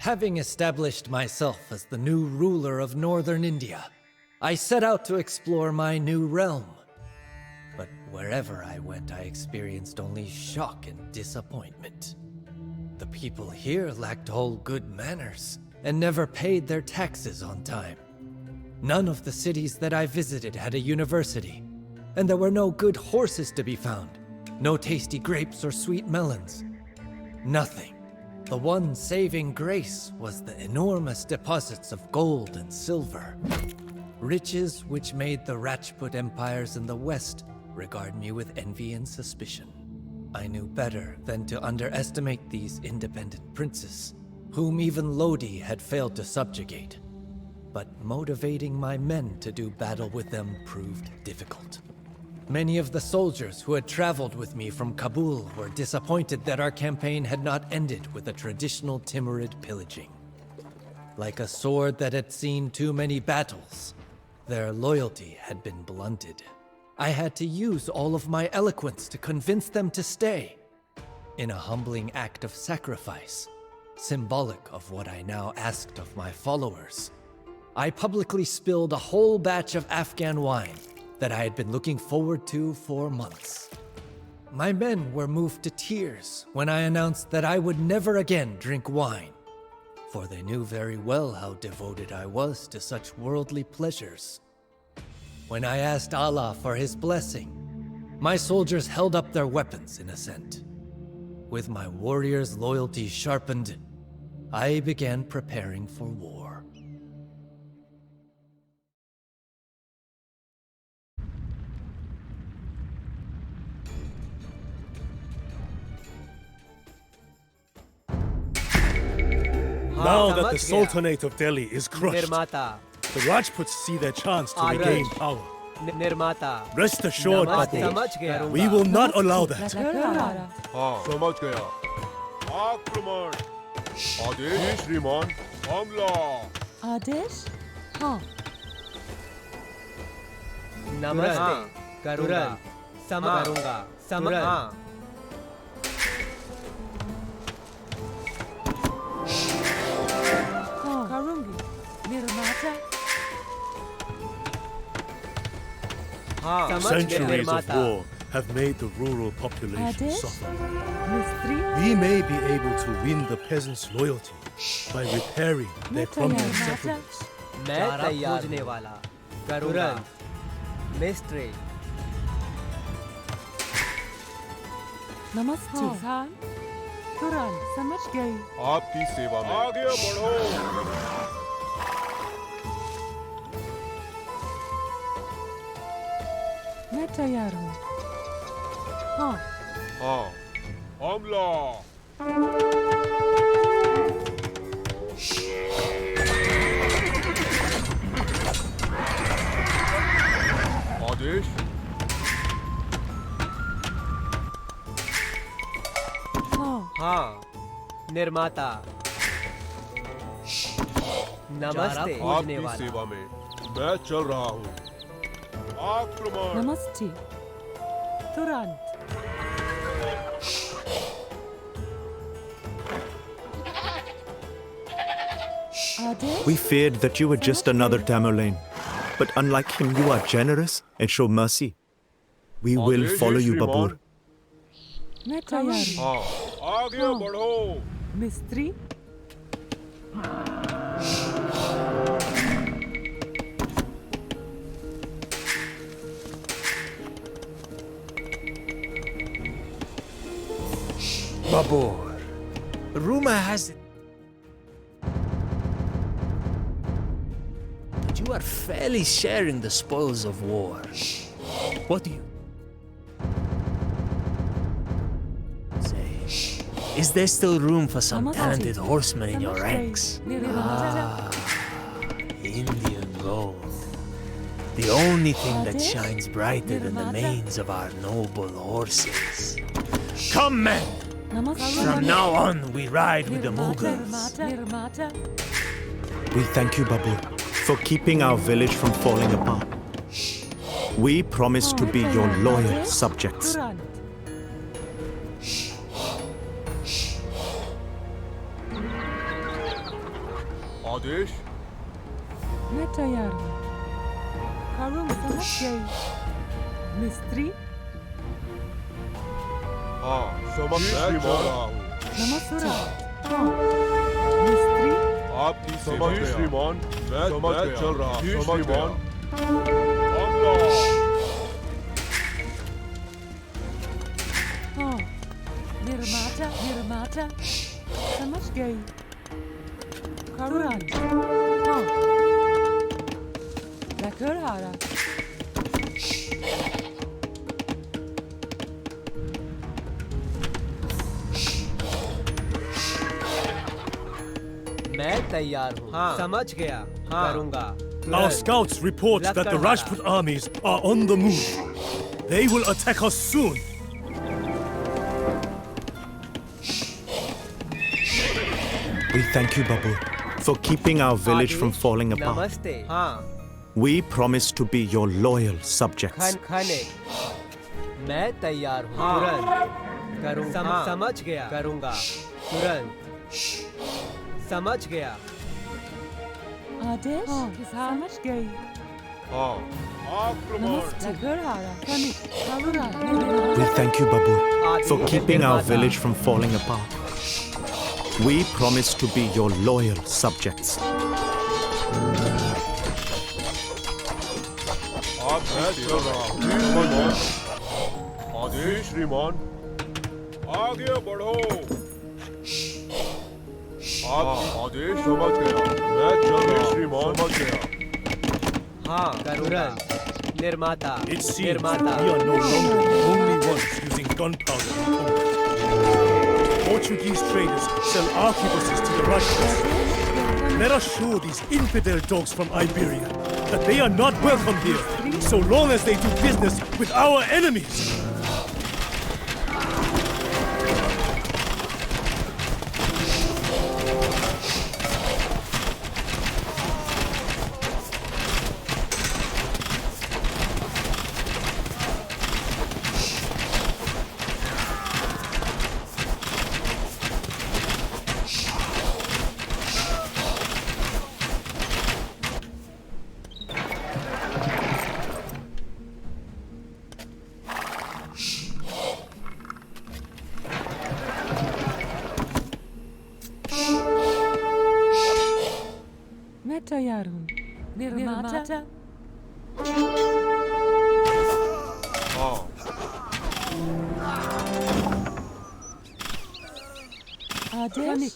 Having established myself as the new ruler of northern India, I set out to explore my new realm. But wherever I went, I experienced only shock and disappointment. The people here lacked all good manners and never paid their taxes on time. None of the cities that I visited had a university, and there were no good horses to be found, no tasty grapes or sweet melons. Nothing. The one saving grace was the enormous deposits of gold and silver. Riches which made the Rajput empires in the west regard me with envy and suspicion. I knew better than to underestimate these independent princes, whom even Lodi had failed to subjugate. But motivating my men to do battle with them proved difficult. Many of the soldiers who had traveled with me from Kabul were disappointed that our campaign had not ended with a traditional Timurid pillaging. Like a sword that had seen too many battles, their loyalty had been blunted. I had to use all of my eloquence to convince them to stay. In a humbling act of sacrifice, symbolic of what I now asked of my followers, I publicly spilled a whole batch of Afghan wine that I had been looking forward to for months. My men were moved to tears when I announced that I would never again drink wine, for they knew very well how devoted I was to such worldly pleasures. When I asked Allah for his blessing, my soldiers held up their weapons in assent. With my warriors' loyalty sharpened, I began preparing for war. Now that the Sultanate of Delhi is crushed, the Rajputs see their chance to regain power. Rest assured, Babur, we will not allow that. समझ गया। आक्रमण। आदेश श्रीमान। हमला। आदेश? हाँ। नमस्ते। करूँगा। करूँगा। हाँ। Centuries of war have made the rural population suffer. We may be able to win the peasants' loyalty by repairing their crumbling settlements. मैं तैयार खोजने वाला करूँगा मिस्ट्री नमस्ते खान तुरंत समझ गई आपकी सेवा में आगे बढ़ो मैं तैयार हूँ हाँ हाँ हमला आदेश हाँ निर्माता नमस्ते आपकी सेवा में मैं चल रहा हूँ आक्रमण नमस्ते तुरंत We feared that you were just another Tamerlane, but unlike him, you are generous and show mercy. We will follow you, Babur. मैं तैयार हूँ हाँ आगे बढ़ो मिस्त्री Babur, rumor has it that you are fairly sharing the spoils of war. What do you say? Is there still room for some talented horsemen in your ranks? Indian gold. The only thing that shines brighter than the manes of our noble horses. Come, men! From now on, we ride with the Mughals. We thank you, Babur, for keeping our village from falling apart. We promise to be your loyal subjects. आदेश मैं तैयार हूँ करूँ समझ गई मिस्त्री हाँ समझ मैं चल रहा हूँ नमस्ते हाँ मिस्त्री आपकी समझ श्रीमान मैं चल रहा हूँ श्रीमान हाँ निर्माता समझ गई करुरान हाँ लेकर आ रहा मैं तैयार हूँ समझ गया करूँगा Our scouts report that the Rajput armies are on the move. They will attack us soon. We thank you, Babur, for keeping our village from falling apart. नमस्ते हाँ We promise to be your loyal subjects. खाने मैं तैयार हूँ तुरंत करूँगा समझ गया करूँगा तुरंत समझ गया आदेश समझ गई हाँ आक्रमण नमस्ते लेकर आ रहा करुरान We thank you, Babur, for keeping our village from falling apart. We promise to be your loyal subjects. आप मैं चल रहा हूँ श्रीमान आदेश श्रीमान आगे बढ़ो आप आदेश समझ गया मैं चल रहा हूँ श्रीमान समझ गया हाँ तुरंत निर्माता It seems we निर्माता are no longer the only ones using gunpowder in combat. Portuguese traders sell arquebuses to the Rajputs. Let us show these infidel dogs from Iberia that they are not welcome here, so long as they do business with our enemies. मैं तैयार हूँ निर्माता हाँ आदेश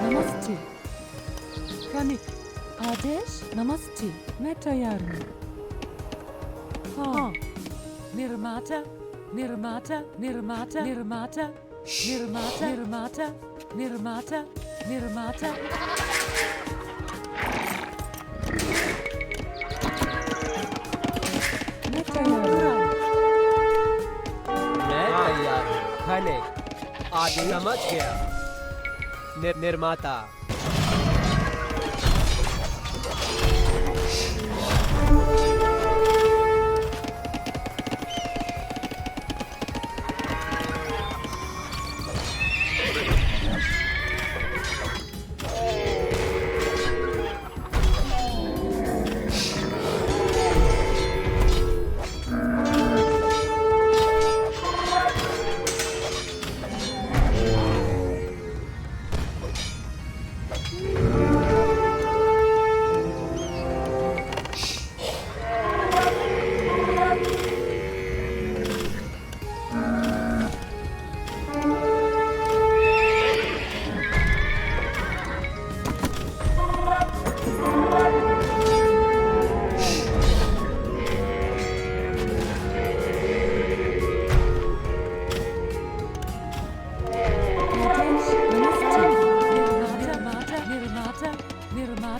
नमस्ते कनिक आदेश नमस्ते मैं तैयार हूँ हाँ निर्माता निर्माता निर्माता निर्माता निर्माता निर्माता निर्माता निर्माता मैं तैयार हूँ मैं तैयार हूँ खाने आदि समझ गया निर्माता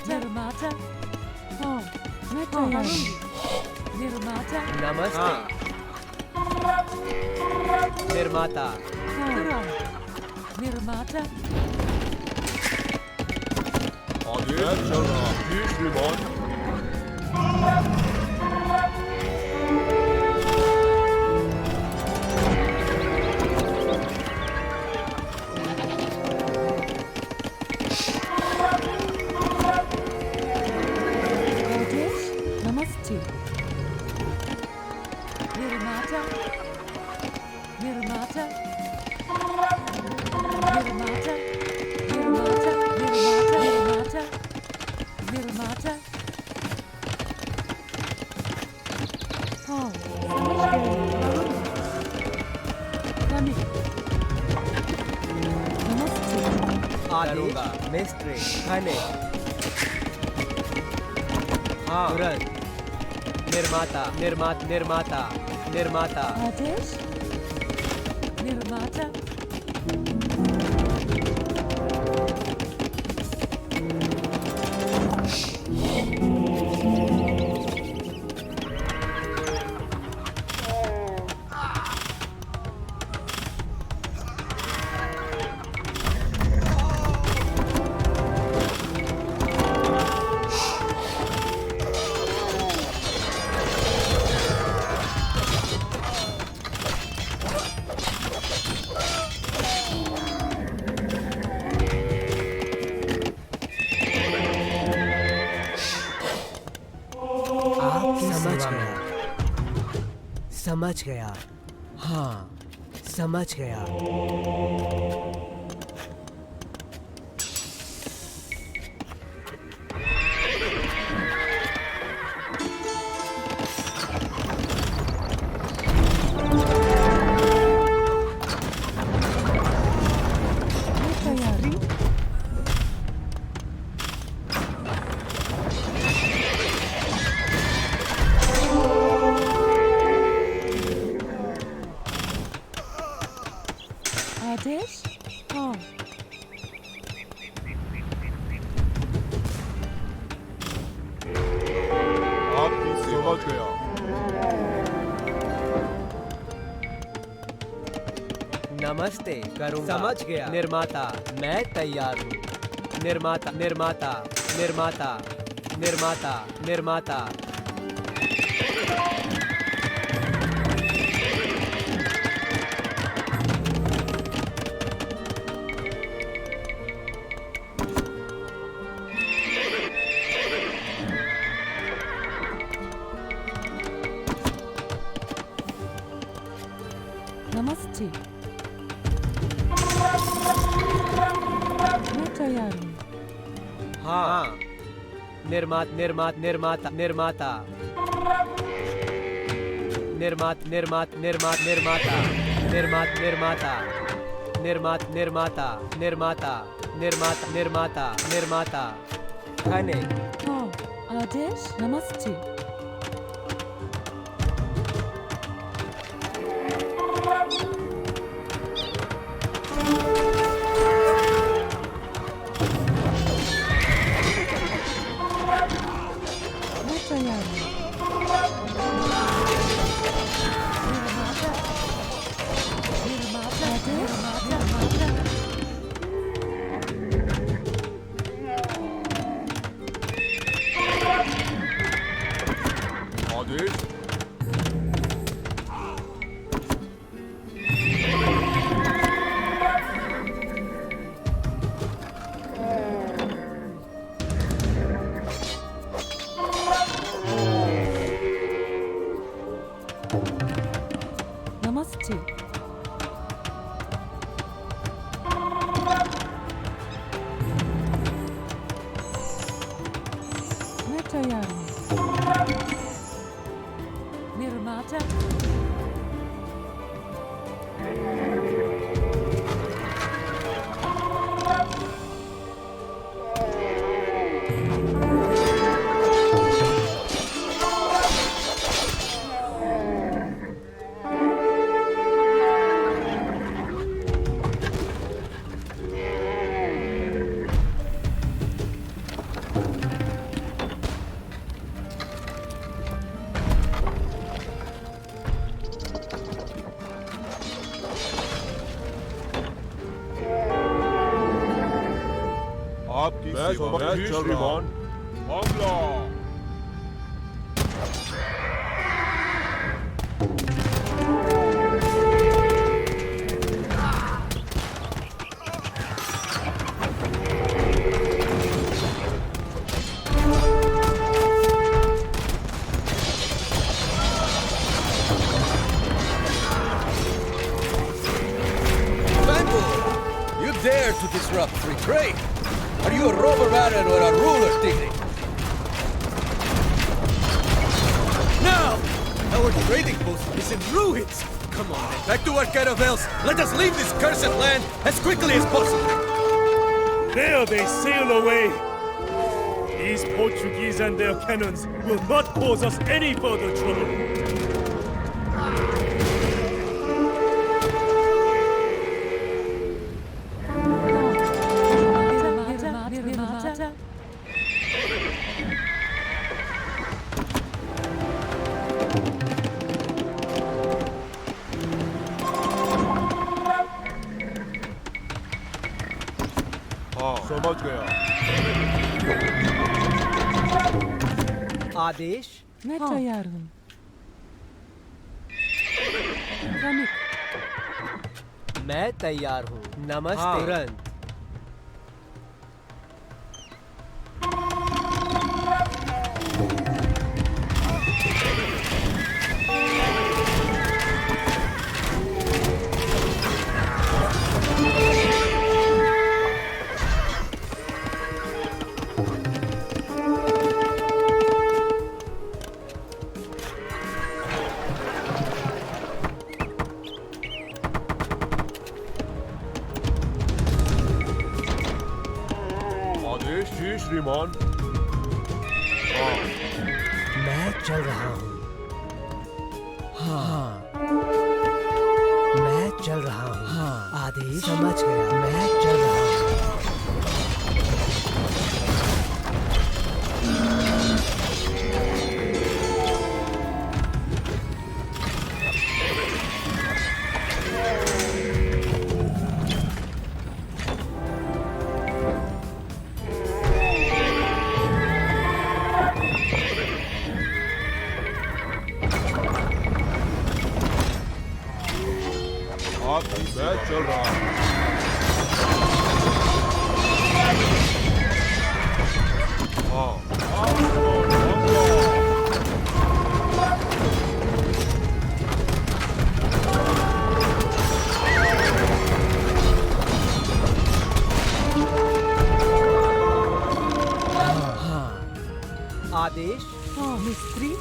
निर्माता हाँ मैं तैयार हूँ निर्माता नमस्ते निर्माता निर्माता आदेश चल रहा जी श्रीमान आदेश नमस्ते निर्माता निर्माता निर्माता निर्माता निर्माता निर्माता हाँ समझ गए नमस्ते आदेश मिस्ट्री खाने हाँ तुरंत निर्माता निर्माता आदेश निर्माता समझ गया हाँ समझ गया तैयारी आदेश हाँ आपकी समझ गया नमस्ते करूँगा समझ गया निर्माता मैं तैयार हूँ निर्माता निर्माता निर्माता निर्माता निर्माता नमस्ते मैं तैयार हूँ हाँ निर्माता निर्माता निर्माता निर्माता निर्माता निर्माता निर्माता निर्माता निर्माता निर्माता निर्माता निर्माता निर्माता खाने हाँ आदेश नमस्ते मैं तैयार हूँ निर्माता निर्माता निर्माता आदेश नमस्ते मैं तैयार हूँ निर्माता आपकी सेवा में श्रीमान। हमला। You dare to disrupt free trade? Are you a robber baron or a ruler, Tigre? Now! Our trading post is in ruins! Come on, then, back to our caravels! Let us leave this cursed land as quickly as possible! There they sail away. These Portuguese and their cannons will not cause us any further trouble. निर्माता हाँ समझ गया। आदेश। मैं तैयार हूँ। क्रमिक मैं तैयार हूँ। नमस्ते। तुरंत। आदेश जी श्रीमान। हाँ मैं चल रहा हूँ। हाँ मैं चल रहा हूँ। हाँ आदेश। समझ गया। मैं चल रहा हूँ। आपकी मैं चल रहा हूँ। हाँ आदेश। हाँ मिस्त्री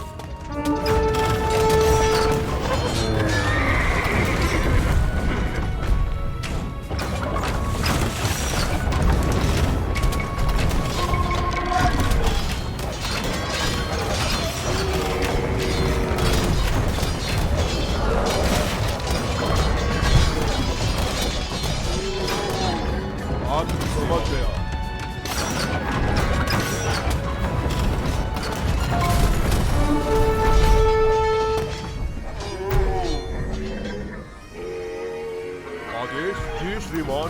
आप समझ गया। आदेश जी श्रीमान।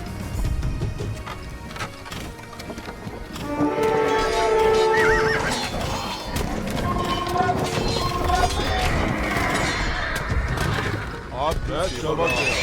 आप मैं समझ गया।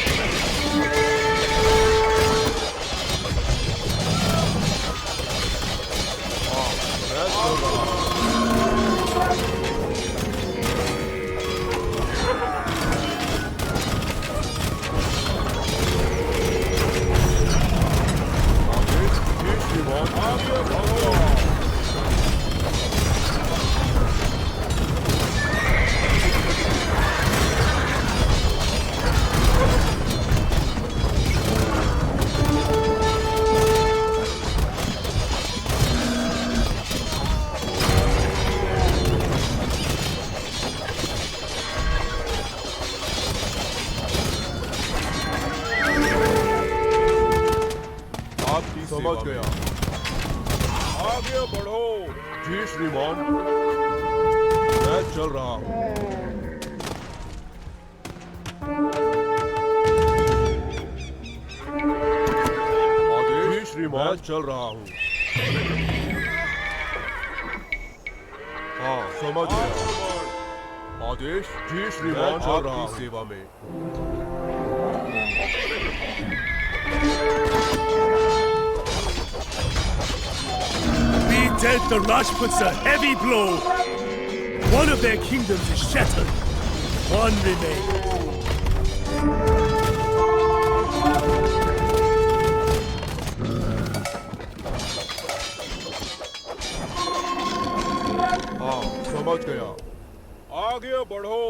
समझ गया। आगे बढ़ो जी श्रीमान। मैं चल रहा हूँ। आदेश श्रीमान। मैं चल रहा हूँ। हाँ समझ गया आदेश जी श्रीमान आपकी सेवा में We dealt the Rajputs a heavy blow. One of their kingdoms is shattered. One remains. हाँ समझ गया आगे बढ़ो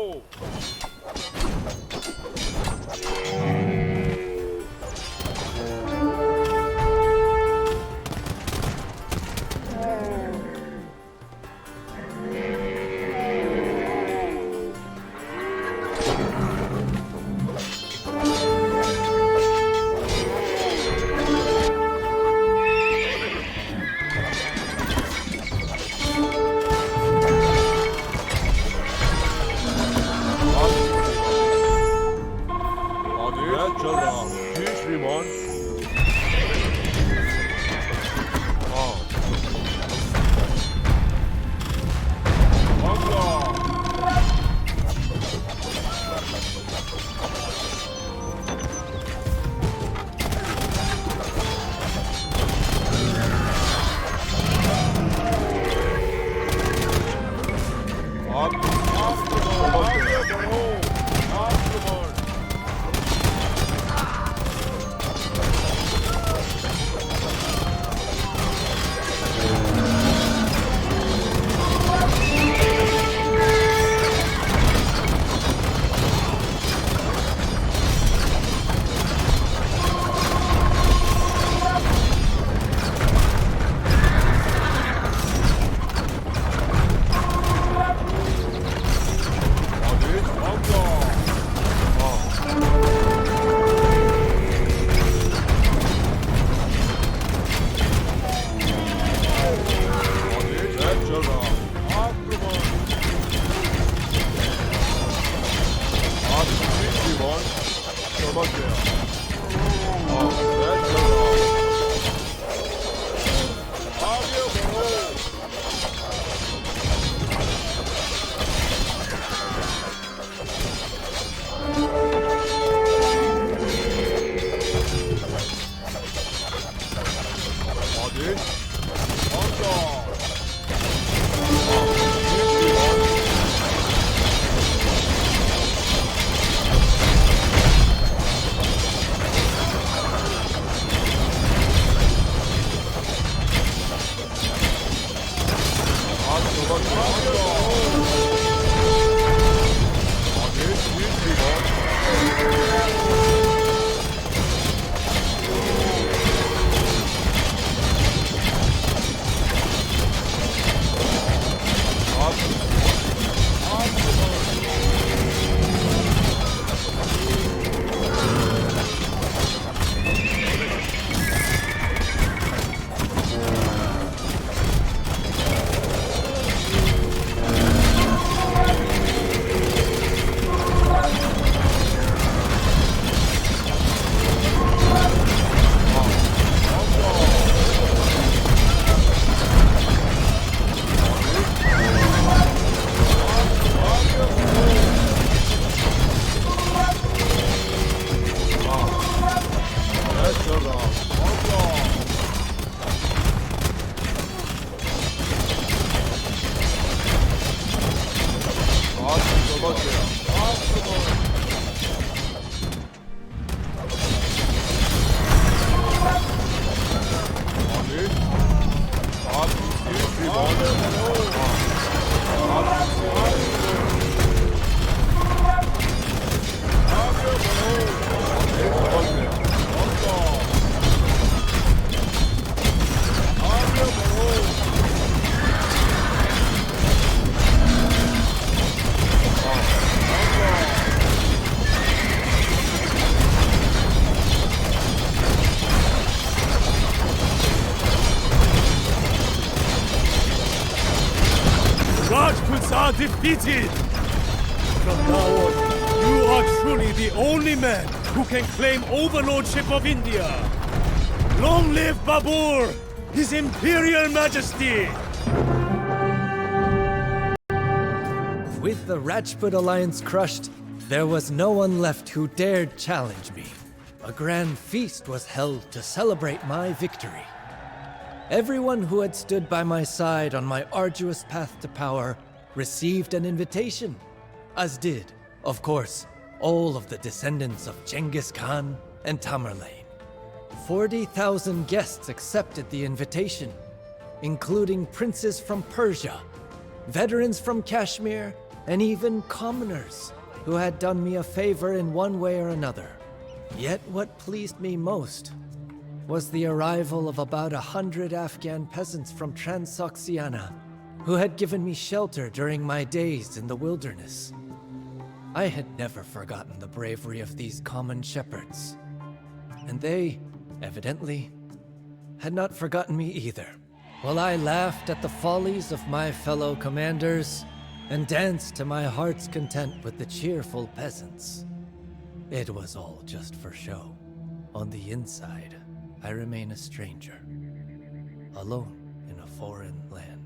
चल रहा हूँ जी श्रीमान हाँ अगला Rajputs are defeated! From now on, you are truly the only man who can claim overlordship of India! Long live Babur! His Imperial Majesty! With the Rajput alliance crushed, there was no one left who dared challenge me. A grand feast was held to celebrate my victory. Everyone who had stood by my side on my arduous path to power received an invitation, as did, of course, all of the descendants of Genghis Khan and Tamerlane. 40,000 guests accepted the invitation, including princes from Persia, veterans from Kashmir, and even commoners who had done me a favor in one way or another. Yet what pleased me most was the arrival of about 100 Afghan peasants from Transoxiana who had given me shelter during my days in the wilderness. I had never forgotten the bravery of these common shepherds, and they, evidently, had not forgotten me either. While I laughed at the follies of my fellow commanders and danced to my heart's content with the cheerful peasants, it was all just for show. On the inside, I remain a stranger, alone in a foreign land.